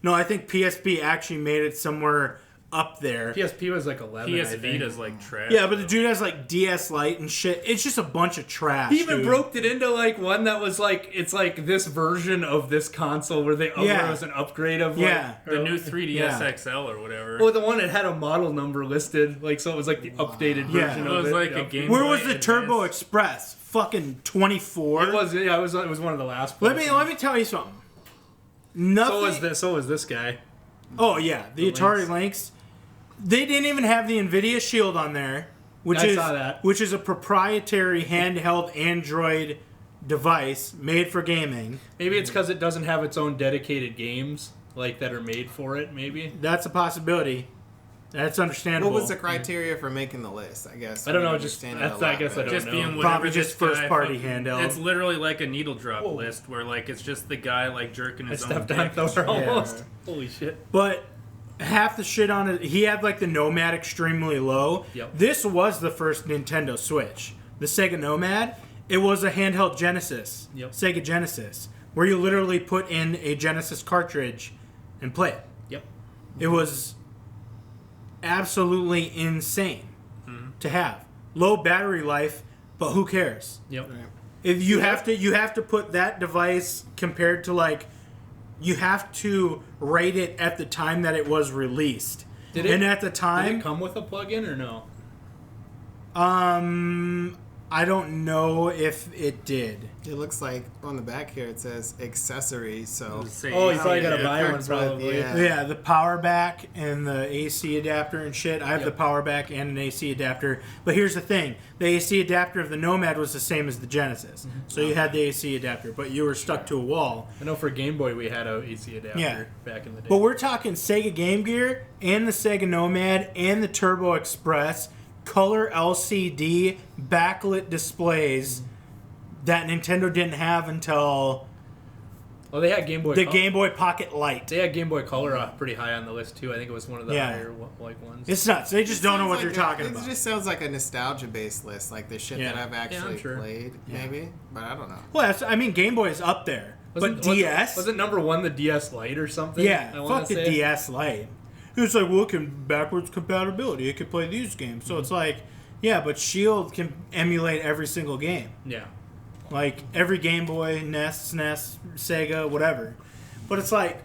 No, I think PSP actually made it somewhere up there. PSP was like 11. I PS think. Vita's like trash. Yeah, but the dude has like DS Lite and shit. It's just a bunch of trash. He even dude. broke it into like one that was like it's like this version of this console where where Yeah. it was an upgrade of Yeah. the new 3DS Yeah. XL or whatever. Well, the one that had a model number listed, like so it was like the updated Yeah. version It of was it. like a Yep. Game Where Boy was the Advance. Turbo Express? Fucking 24. It was one of the last. Let me tell you something. Nothing. So was this guy. Oh yeah, the Atari Lynx. Lynx. They didn't even have the Nvidia Shield on there, which I saw that. which is a proprietary handheld Android device made for gaming. Maybe it's because it doesn't have its own dedicated games like that are made for it. Maybe That's a possibility. That's understandable. What was the criteria for making the list? I guess I don't know, didn't just- understand that's- it a I lot, guess I but- don't just know. being whatever Probably this just first guy party fucking- handheld. It's literally like a needle drop list where like it's just the guy like jerking I his own stepped dick. on Thor Yeah. almost. Holy shit! But half the shit on it, he had like the Nomad extremely low. Yep. This was the first Nintendo Switch. The Sega Nomad, it was a handheld Genesis. Yep. Sega Genesis, where you literally put in a Genesis cartridge and play it. Yep. It was absolutely insane to have. Low battery life, but who cares? Yep. If you have to put that device compared to like you have to rate it at the time that it was released. Did it- and at the Did time it come with a plug-in or no? I I don't know if it did. It looks like on the back here it says accessories. So Oh, you probably got to buy one, Kurt's probably. with- Yeah, the power back and the AC adapter and shit. I have the power back and an AC adapter. But here's the thing. The AC adapter of the Nomad was the same as the Genesis. So you had the AC adapter, but you were stuck to a wall. I know for Game Boy we had a AC adapter Yeah. back in the day. But we're talking Sega Game Gear and the Sega Nomad and the Turbo Express, color LCD, backlit displays that Nintendo didn't have until Well, they had Game Boy. the Game Boy Pocket Light. They had Game Boy Color pretty high on the list too. I think it was one of the Yeah. higher like ones. It's nuts. They just don't know what Sounds you're like talking It about. just sounds like a nostalgia-based list, like the shit that Yeah. I've actually sure. played, Yeah. maybe. But I don't know. Well, I mean, Game Boy is up there. But DS? wasn't number one the DS Lite or something? Yeah, I wanna fuck the say? DS Lite. It's like, well, it can backwards compatibility. It can play these games. So it's like, yeah, but Shield can emulate every single game. Yeah. Like, every Game Boy, NES, SNES, Sega, whatever. But it's like,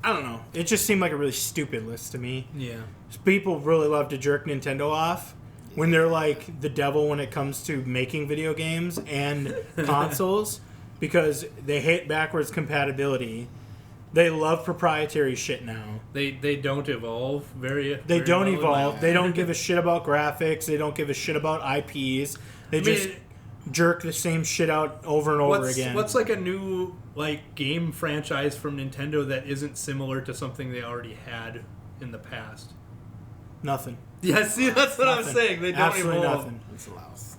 I don't know. It just seemed like a really stupid list to me. Yeah. People really love to jerk Nintendo off when they're like the devil when it comes to making video games and consoles because they hate backwards compatibility. They love proprietary shit now. They don't evolve very. They very don't well in my evolve. They don't opinion. give a shit about graphics. They don't give a shit about IPs. They just jerk the same shit out over and over again. What's like a new like game franchise from Nintendo that isn't similar to something they already had in the past? Nothing. Yeah, see, that's what I'm Nothing. saying. They don't Absolutely evolve. nothing. It's a louse.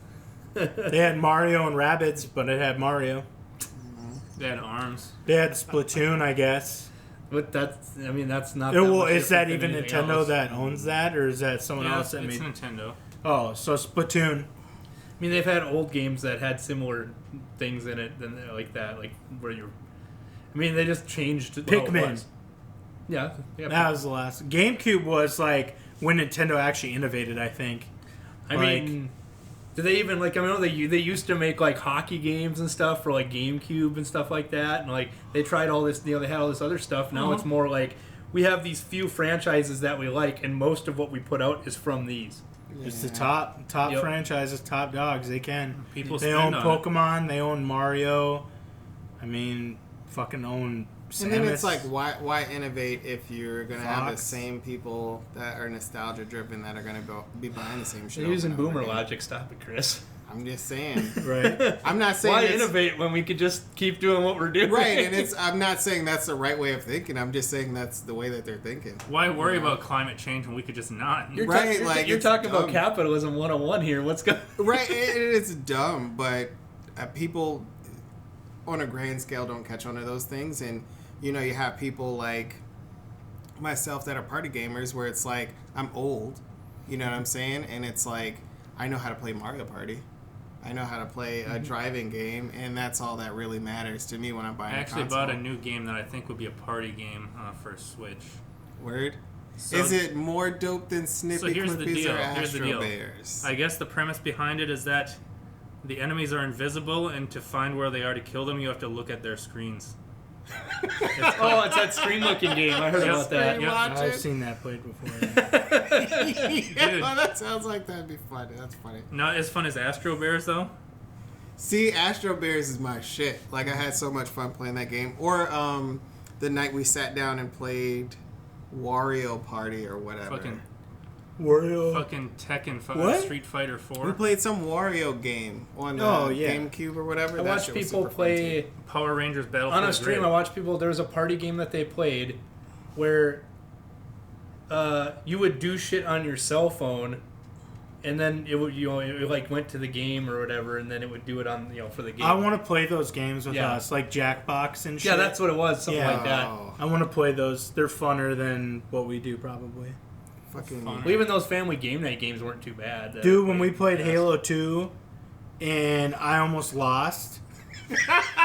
They had Mario and Rabbids, but it had Mario. They had arms. They had Splatoon, I guess. But that's not. Well, much is that different even than anything Nintendo else. that owns that, or is that someone Yeah, else that it's made? Nintendo. Oh, so Splatoon. I mean, they've had old games that had similar things in it than like that, like where you're. I mean, they just changed how it Pikmin. was. Yeah, That was the last. GameCube was like when Nintendo actually innovated, I think. I like- mean, do they even like? I know they used to make like hockey games and stuff for like GameCube and stuff like that, and like they tried all this. They had all this other stuff. Now it's more like we have these few franchises that we like, and most of what we put out is from these. It's the top Yep. franchises, top dogs. They can. People They spend own on it. Pokemon. They own Mario. I mean, fucking own. Samus. And then it's like, why innovate if you're gonna have the Fox. same people that are nostalgia driven that are gonna be buying the same shit? They're using over and over boomer again? logic. Stop it, Chris. I'm just saying. right. I'm not saying Why it's- innovate when we could just keep doing what we're doing? Right, and I'm not saying that's the right way of thinking. I'm just saying that's the way that they're thinking. Why worry Yeah. about climate change when we could just not? You're Right, you're it's talking about dumb. capitalism 101 here. What's going? Right, it's dumb, but people on a grand scale don't catch on to those things, and you have people like myself that are party gamers where it's like I'm old, you know what I'm saying, and it's like I know how to play Mario Party. I know how to play a driving game, and that's all that really matters to me when I'm buying I a actually console. bought a new game that I think would be a party game for a Switch. Word? So, Is it more dope than Snippy here's the Clippies deal. or Here's the Astro deal. Bears? I guess the premise behind it is that the enemies are invisible, and to find where they are to kill them, you have to look at their screens. Oh, it's that screen-looking game. I heard Yep. about that. Screen Yep. watch I've it? seen that played before. Yeah, Dude. that sounds like that'd be fun. That's funny. Not as fun as Astro Bears, though. See, Astro Bears is my shit. Like, I had so much fun playing that game. Or the night we sat down and played Wario Party or whatever. Fucking Wario. Tekken, What? Street Fighter 4. We played some Wario game on Oh, yeah. GameCube or whatever. I That watched shit was people super fun, play too. Power Rangers Battle on for a the stream. Grid. I watched people. There was a party game that they played where you would do shit on your cell phone, and then it would it like went to the game or whatever, and then it would do it on for the game. I want to play those games with Yeah. us, like Jackbox and shit. yeah, that's what it was. Something Yeah. like that. Oh, I want to play those. They're funner than what we do, probably. fucking. Fun. Well, even those family game night games weren't too bad. that Dude, I when we played Yes. Halo 2 and I almost lost,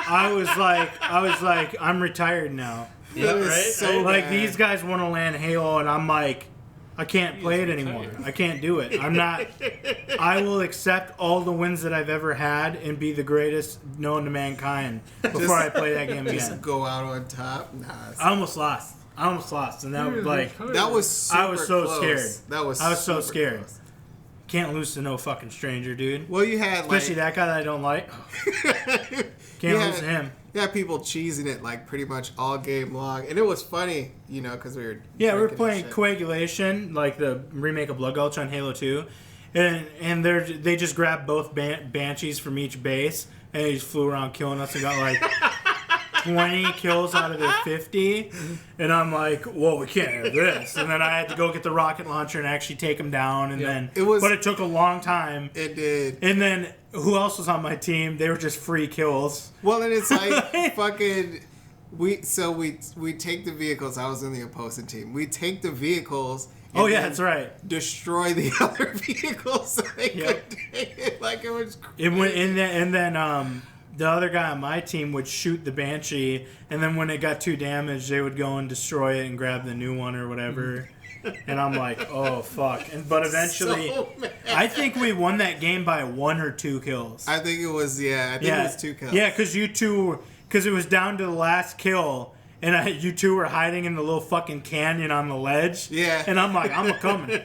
I was like, I'm retired now. It Yeah, was right? so Like, bad. these guys want to land Halo, and I'm like, I can't play it anymore. I can't do it. I'm not. I will accept all the wins that I've ever had and be the greatest known to mankind before I play that game Just again. go out on top. Nah, I almost lost. And that was like, that was super I was so close. scared. That was I was so super scared. close. Can't lose to no fucking stranger, dude. Well, you had especially that guy that I don't like. Can't lose to him. Yeah, people cheesing it like pretty much all game long, and it was funny, because we were we were playing Coagulation, like the remake of Blood Gulch on Halo 2, and they just grabbed both Banshees from each base, and they just flew around killing us and got like 20 kills out of their 50, and I'm like, whoa, we can't have this. And then I had to go get the rocket launcher and actually take them down, and but it took a long time. It did. And then who else was on my team? They were just free kills. Well, and it's like fucking. We take the vehicles. I was in the opposing team. We take the vehicles. Oh yeah, that's right. Destroy the other vehicles. So they could take it. Like it was crazy. It went in there, and then the other guy on my team would shoot the Banshee, and then when it got too damaged, they would go and destroy it and grab the new one or whatever. And I'm like, oh fuck! But eventually, I think we won that game by 1 or 2 kills. I think it was it was 2 kills. Yeah, because it was down to the last kill, and you two were hiding in the little fucking canyon on the ledge. Yeah. And I'm like, I'm a coming.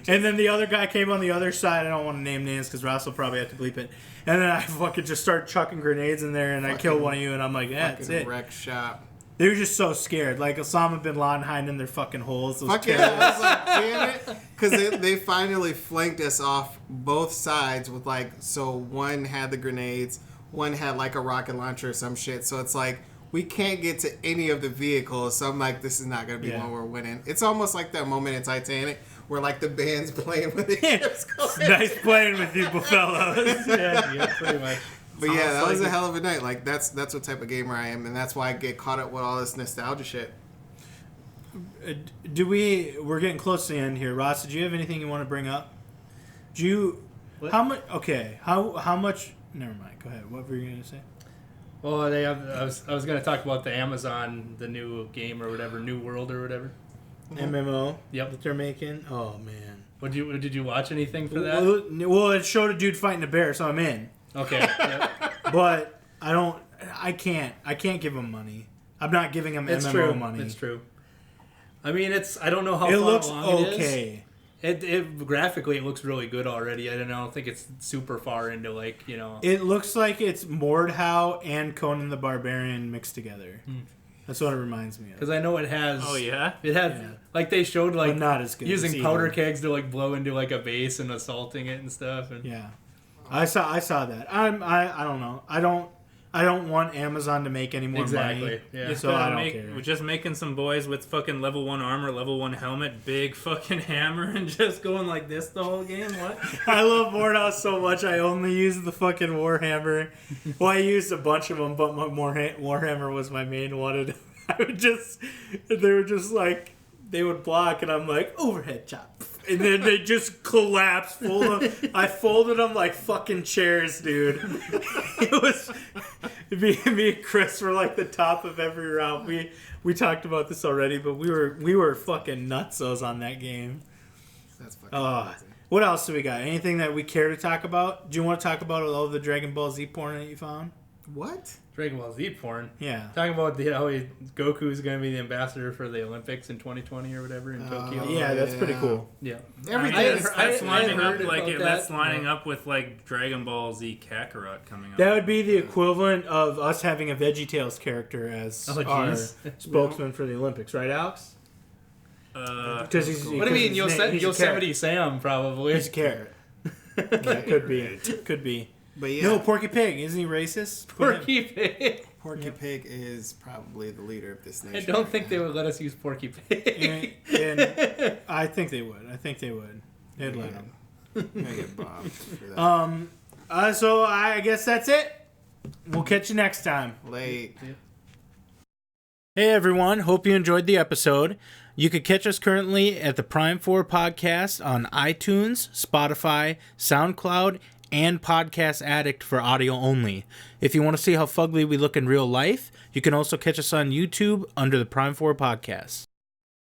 And then the other guy came on the other side. I don't want to name names because Ross will probably have to bleep it. And then I fucking just started chucking grenades in there, and I killed one of you, and I'm like, yeah, that's it. Wreck shop. They were just so scared. Like Osama bin Laden hiding in their fucking holes. Fuck yeah. I was like, damn it. Because they finally flanked us off both sides with so one had the grenades, one had like a rocket launcher or some shit. So it's like, we can't get to any of the vehicles. So I'm like, this is not going to be one we're winning. It's almost like that moment in Titanic where like the band's playing with the ships going. Nice playing with you, fellas. yeah, pretty much. But yeah, that was a hell of a night. Like that's what type of gamer I am, and that's why I get caught up with all this nostalgia shit. We're getting close to the end here. Ross, did you have anything you want to bring up? How much? Okay, how much? Never mind. Go ahead. What were you gonna say? Well, I was gonna talk about the Amazon, the new game or whatever, New World or whatever. MMO. Yep. That they're making. Oh man. Did you watch anything for that? Well, it showed a dude fighting a bear, so I'm in. Okay. Yep. But I can't give him money. I'm not giving him MMO money. It's true. I mean, I don't know how it far looks along okay. It graphically it looks really good already. I don't think it's super far into It looks like it's Mordhau and Conan the Barbarian mixed together. That's what it reminds me of. Because I know it has. Oh yeah. It had they showed but not as good using powder kegs to blow into a base and assaulting it and stuff. And yeah, I saw that. I don't know. I don't want Amazon to make any more money. Yeah. So I don't care. We're just making some boys with fucking level 1 armor, level 1 helmet, big fucking hammer, and just going like this the whole game. What? I love Mordhau so much. I only use the fucking Warhammer. Well, I used a bunch of them, but my Warhammer was my main one. They would block, and I'm like, overhead chop. And then they just collapse full of. I folded them like fucking chairs, dude. It was me and Chris were like the top of every round. We talked about this already, but we were fucking nutsos on that game. That's fucking amazing. What else do we got? Anything that we care to talk about? Do you want to talk about all the Dragon Ball Z porn that you found? What? Dragon Ball Z porn. Yeah. Talking about how Goku's going to be the ambassador for the Olympics in 2020 or whatever in Tokyo. Yeah, that's pretty cool. Yeah. That's lining up with Dragon Ball Z Kakarot coming up. That would be the equivalent of us having a VeggieTales character as our spokesman for the Olympics, right, Alex? Because he's. What do you mean, Yosemite Sam? Probably. He's a carrot. Yeah, could be. But yeah. No, Porky Pig. Isn't he racist? Porky Pig. Porky Pig is probably the leader of this nation. I don't think they would let us use Porky Pig. And I think they would. They'd let him. I get bombed for that. So I guess that's it. We'll catch you next time. Late. Yeah. Hey everyone, hope you enjoyed the episode. You could catch us currently at the Prime 4 Podcast on iTunes, Spotify, SoundCloud, and Podcast Addict for audio only. If you want to see how fugly we look in real life, you can also catch us on YouTube under the Prime 4 Podcast.